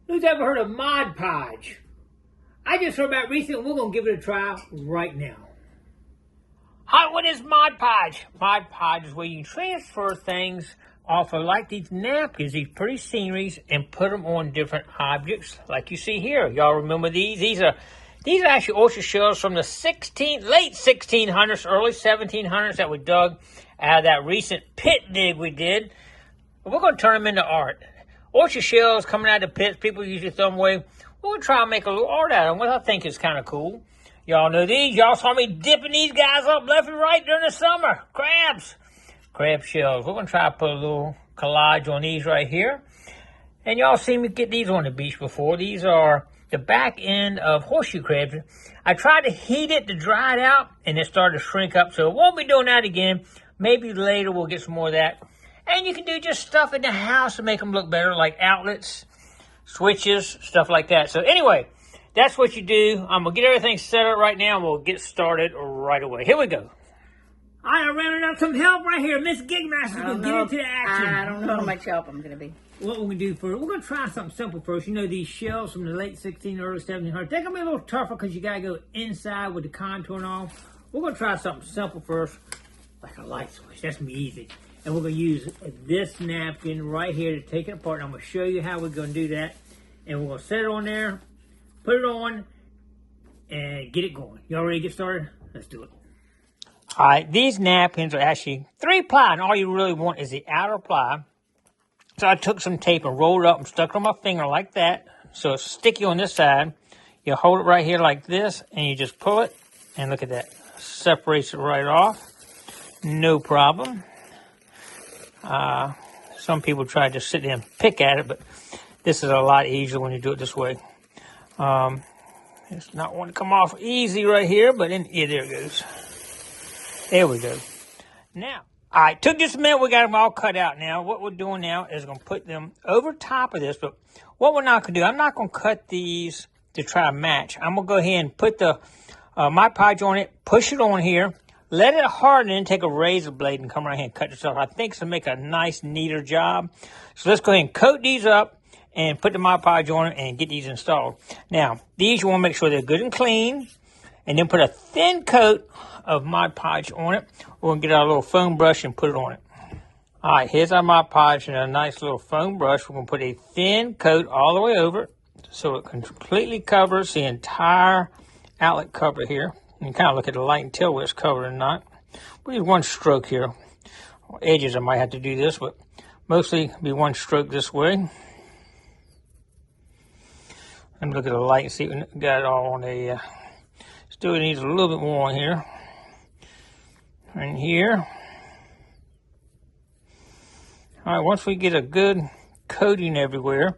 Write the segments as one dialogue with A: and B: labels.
A: Who's ever heard of Mod Podge? I just heard about it recently, and we're going to give it a try right now. Hi, what is Mod Podge? Mod Podge is where you transfer things off of like these napkins, these pretty sceneries, and put them on different objects like you see here. Y'all remember these? These are actually oyster shells from the late 1600s, early 1700s that we dug out of that recent pit dig we did. We're going to turn them into art. Oyster shells coming out of the pits, people usually throw them away. We're going to try and make a little art out of them, which I think is kind of cool. Y'all know these. Y'all saw me dipping these guys up left and right during the summer. Crabs. Crab shells. We're going to try to put a little collage on these right here. And y'all seen me get these on the beach before. These are the back end of horseshoe crabs. I tried to heat it to dry it out, and it started to shrink up. So won't be doing that again. Maybe later we'll get some more of that. And you can do just stuff in the house to make them look better, like outlets, switches, stuff like that. So anyway, that's what you do. I'm going to get everything set up right now, and we'll get started right away. Here we go. I ran out some help right here. Miss Gigmaster will get into the action.
B: I don't know how much help I'm going to be.
A: What we're going to do first, we're going to try something simple first. You know, these shells from the late 1600s, early 1700s, they're going to be a little tougher because you got to go inside with the contour and all. We're going to try something simple first, like a light switch. That's going to be easy. And we're going to use this napkin right here to take it apart. And I'm going to show you how we're going to do that. And we're going to set it on there, put it on, and get it going. Y'all ready to get started? Let's do it. All right, these napkins are actually 3-ply, and all you really want is the outer ply. So I took some tape and rolled it up and stuck it on my finger like that. So it's sticky on this side. You hold it right here like this, and you just pull it, and look at that. Separates it right off. No problem. Some people try to just sit there and pick at it, but this is a lot easier when you do it this way. It's not want to come off easy right here, but yeah, there it goes. There we go. Now, all right, took just a minute. We got them all cut out now. What we're doing now is going to put them over top of this, but what we're not going to do, I'm not going to cut these to try to match. I'm going to go ahead and put the Mod Podge on it, push it on here, let it harden, and take a razor blade and come right here and cut this off. I think it's going to make a nice, neater job. So let's go ahead and coat these up and put the Mod Podge on it and get these installed. Now, these you want to make sure they're good and clean, and then put a thin coat of Mod Podge on it. We're going to get our little foam brush and put it on it. All right, here's our Mod Podge and a nice little foam brush. We're going to put a thin coat all the way over it so it completely covers the entire outlet cover here. You can kind of look at the light and tell whether it's covered or not. We need one stroke here. Edges, I might have to do this, but mostly be one stroke this way. Let me look at the light and see if we got it all on the... Still needs a little bit more on here. And here. All right, once we get a good coating everywhere,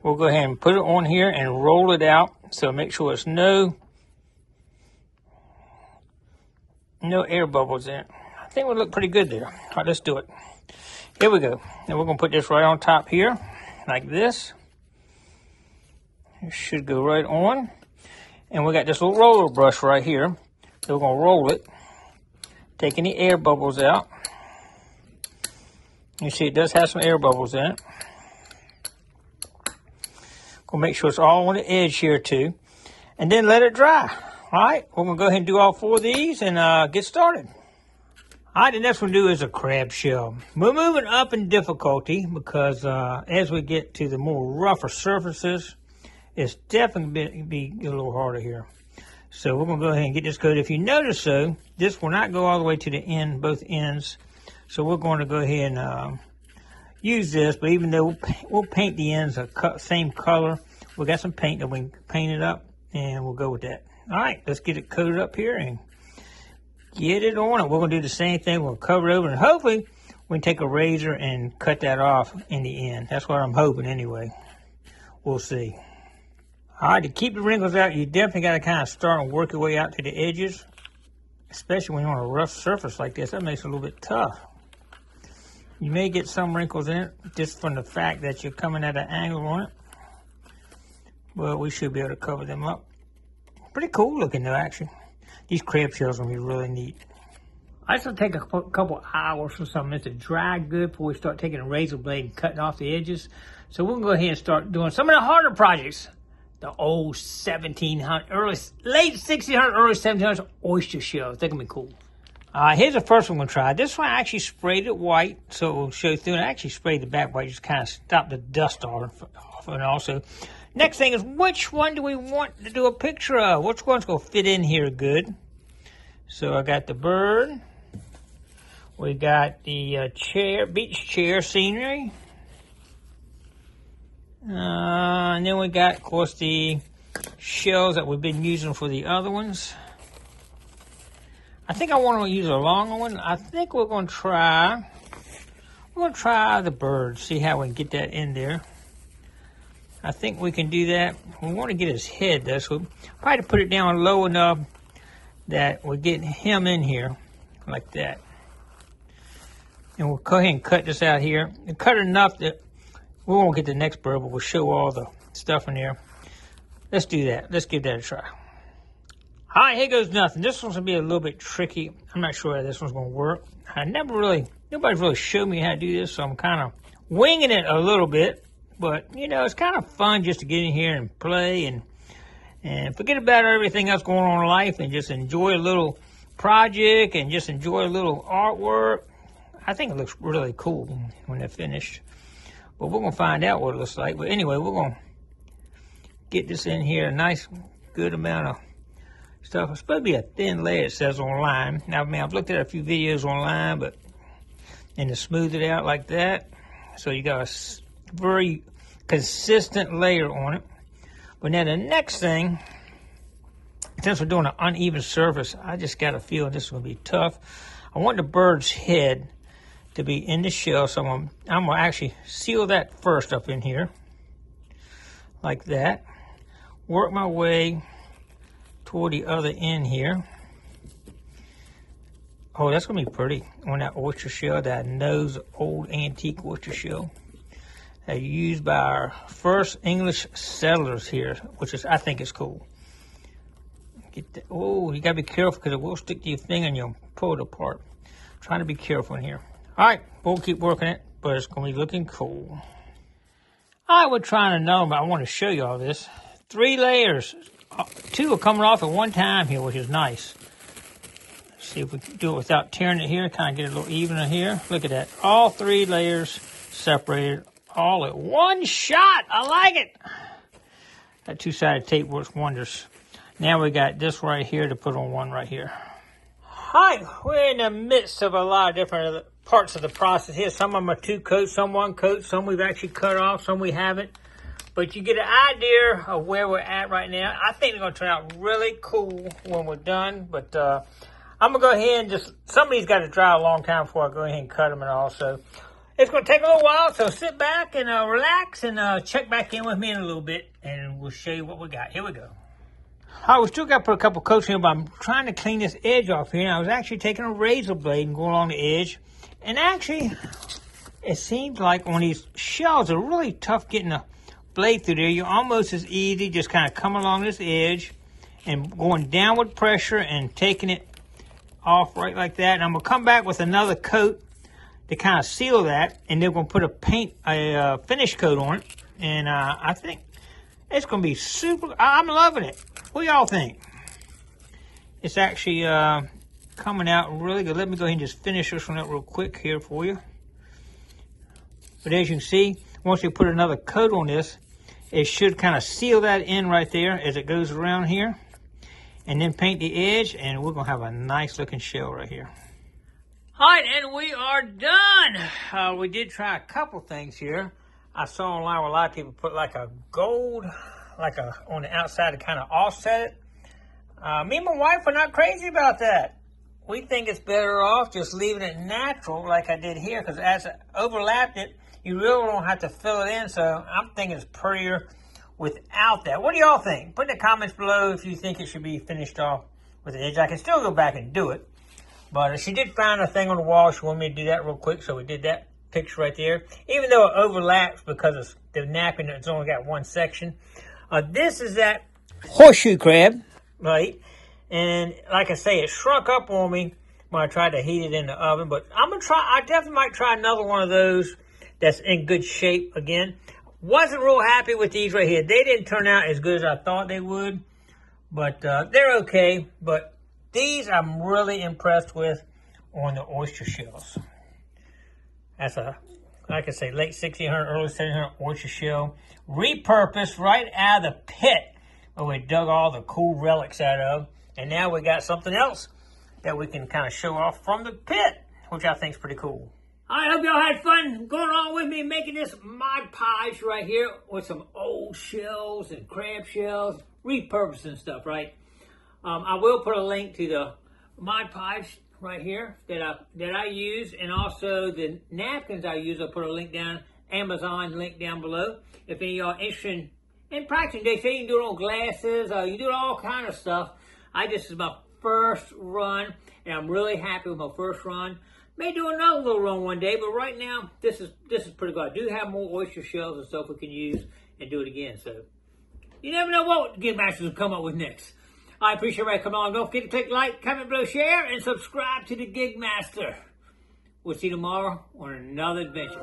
A: we'll go ahead and put it on here and roll it out. So make sure it's no air bubbles in it. I think we'll look pretty good there. All right, let's do it. Here we go. And we're going to put this right on top here, like this. It should go right on. And we got this little roller brush right here. So we're going to roll it. Take any air bubbles out. You see it does have some air bubbles in it. Gonna make sure it's all on the edge here too. And then let it dry. Alright, we're gonna go ahead and do all 4 of these and get started. Alright, the next one to do is a crab shell. We're moving up in difficulty because as we get to the more rougher surfaces, it's definitely going to be a little harder here. So we're going to go ahead and get this coated. If you notice, though, this will not go all the way to the end, both ends. So we're going to go ahead and use this. But even though we'll paint the ends a same color, we got some paint that we can paint it up, and we'll go with that. All right, let's get it coated up here and get it on it. We're going to do the same thing. We'll cover it over, and hopefully we can take a razor and cut that off in the end. That's what I'm hoping anyway. We'll see. All right, to keep the wrinkles out, you definitely got to kind of start and work your way out to the edges, especially when you're on a rough surface like this. That makes it a little bit tough. You may get some wrinkles in it just from the fact that you're coming at an angle on it, but we should be able to cover them up. Pretty cool looking though, actually. These crab shells will be really neat. I just take a couple hours or something to dry good before we start taking a razor blade and cutting off the edges. So we'll go ahead and start doing some of the harder projects. The old 1700, late 1600s, early 1700s oyster shells. They're going to be cool. Here's the first one we're going to try. This one I actually sprayed it white, so it will show through. And I actually sprayed the back white, just kind of stop the dust off. And also, next thing is, which one do we want to do a picture of? Which one's going to fit in here good? So I got the bird. We got the beach chair scenery. And then we got, of course, the shells that we've been using for the other ones. I think I want to use a longer one. I think we're going to try the bird, see how we can get that in there. I think we can do that. We want to get his head, though, so we'll probably put it down low enough that we're getting him in here, like that. And we'll go ahead and cut this out here. And cut it enough that we won't get the next bird, but we'll show all the stuff in there. Let's do that. Let's give that a try. All right, here goes nothing. This one's going to be a little bit tricky. I'm not sure how this one's going to work. Nobody's really showed me how to do this, so I'm kind of winging it a little bit. But, you know, it's kind of fun just to get in here and play and forget about everything else going on in life and just enjoy a little project and just enjoy a little artwork. I think it looks really cool when they're finished. But we're going to find out what it looks like. But anyway, we're going to get this in here, a nice, good amount of stuff. It's supposed to be a thin layer, it says online. Now, I mean, I've looked at a few videos online, and to smooth it out like that. So you got a very consistent layer on it. But now the next thing, since we're doing an uneven surface, I just got a feeling this is going to be tough. I want the bird's head to be in the shell, so I'm going to actually seal that first up in here, like that. Work my way toward the other end here. Oh, that's going to be pretty on that oyster shell, that nose old antique oyster shell that used by our first English settlers here, which is, I think, is cool. Get that. Oh, you got to be careful because it will stick to your finger and you'll pull it apart. Trying to be careful in here. All right, we'll keep working it, but it's going to be looking cool. All right, we're trying to know, but I want to show you all this. 3 layers. 2 are coming off at one time here, which is nice. Let's see if we can do it without tearing it here. Kind of get it a little evener here. Look at that. All 3 layers separated all at one shot. I like it. That 2-sided tape works wonders. Now we got this right here to put on one right here. All right, we're in the midst of a lot of different parts of the process here. Some of them are 2 coats, some 1 coat, some we've actually cut off, some we haven't. But you get an idea of where we're at right now. I think they're going to turn out really cool when we're done. But I'm going to go ahead and some of these got to dry a long time before I go ahead and cut them and all. So it's going to take a little while. So sit back and relax and check back in with me in a little bit. And we'll show you what we got. Here we go. All right, we still got to put a couple coats in, but I'm trying to clean this edge off here. And I was actually taking a razor blade and going along the edge. And actually, it seems like on these shells, are really tough getting a blade through there. You're almost as easy just kind of coming along this edge and going downward pressure and taking it off right like that. And I'm going to come back with another coat to kind of seal that. And then we're going to put a finish coat on it. And I think it's going to be super. I'm loving it. What do y'all think? It's actually coming out really good. Let me go ahead and just finish this one up real quick here for you. But as you can see, once you put another coat on this, it should kind of seal that in right there as it goes around here. And then paint the edge, and we're going to have a nice looking shell right here. All right, and we are done. We did try a couple things here. I saw online where a lot of people put like a gold, on the outside to kind of offset it. Me and my wife are not crazy about that. We think it's better off just leaving it natural like I did here, because as I overlapped it, you really don't have to fill it in. So I'm thinking it's prettier without that. What do y'all think? Put in the comments below if you think it should be finished off with the edge. I can still go back and do it. But she did find a thing on the wall. She wanted me to do that real quick, so we did that picture right there. Even though it overlaps because of the napkin, it's only got one section. This is that horseshoe crab, right? And like I say, it shrunk up on me, when I tried to heat it in the oven. But I definitely might try another one of those that's in good shape again. Wasn't real happy with these right here. They didn't turn out as good as I thought they would, but they're okay. But these I'm really impressed with on the oyster shells. That's a, like I say, late 1600, early 1700 oyster shell. Repurposed right out of the pit where we dug all the cool relics out of. And now we got something else that we can kind of show off from the pit, which I think is pretty cool. I hope y'all had fun going on with me making this Mod Podge right here with some old shells and crab shells, repurposing stuff, right? I will put a link to the Mod Podge right here that I use, and also the napkins I use. I'll put a link down, Amazon link down below. If any of y'all interested in practicing, they say you can do it on glasses, you can do it all kind of stuff. This is my first run, and I'm really happy with my first run. May do another little run one day, but right now, this is pretty good. I do have more oyster shells and stuff we can use and do it again. So, you never know what Gigmasters will come up with next. I appreciate everybody coming on. Don't forget to click like, comment below, share, and subscribe to the Gigmaster. We'll see you tomorrow on another adventure.